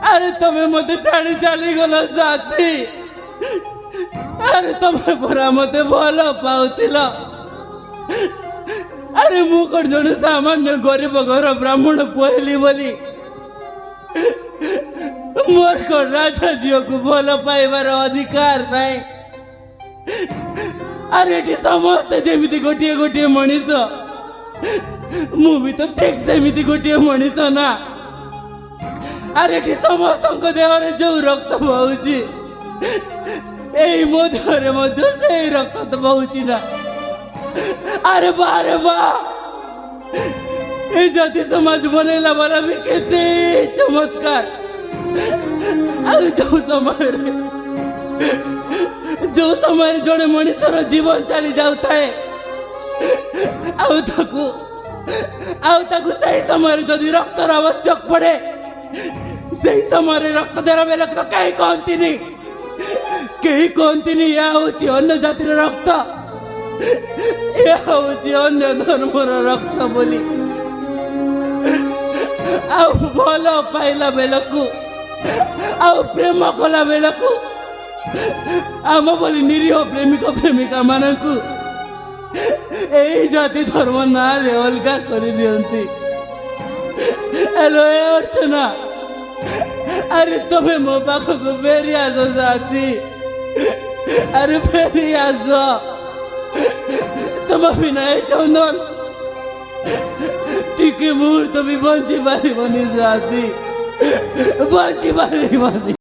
अरे तमे मते छाड़ी चली गल साथी। अरे तमे परा मते भल पाउथिल। अरे मु कोन जने सामान्य गरीब घर ब्राह्मण पहली बोली मोर को राजा झील को भल पाइबार अधिकार नहीं। अरे समस्ते जमी गोटे गोटे मनीष मु भी तो ठीक सेमती गोटे मनीष ना। अरे समस्त देहरे जो रक्त बहुची मो देहरे से रक्त तो बहुची ना। अरे वाह जाति समाज बनैला वाला भी केते चमत्कार। अरे जो समय जड़े मनीषर जीवन चली जाए सही समय जदि रक्तर आवश्यक पड़े सही समय रक्त देला बेले तो कहीं कहती नहीं या अन्य जातिर रक्त अन्य धर्मर रक्त बोली भल पाइला बेलू प्रेम कला बेलू आम बोली निरीह प्रेमिक प्रेमिका मानू यही जाति धर्म ना अलगा कर दियंती। हेलो अर्चना अरे तुम्हें मो पाख को फेरी आस साथी। अरे फेरी आस तुम बिना चंदन टिके मुहूर्त भी बंची पारिबनी साथी बंची पारिबनी।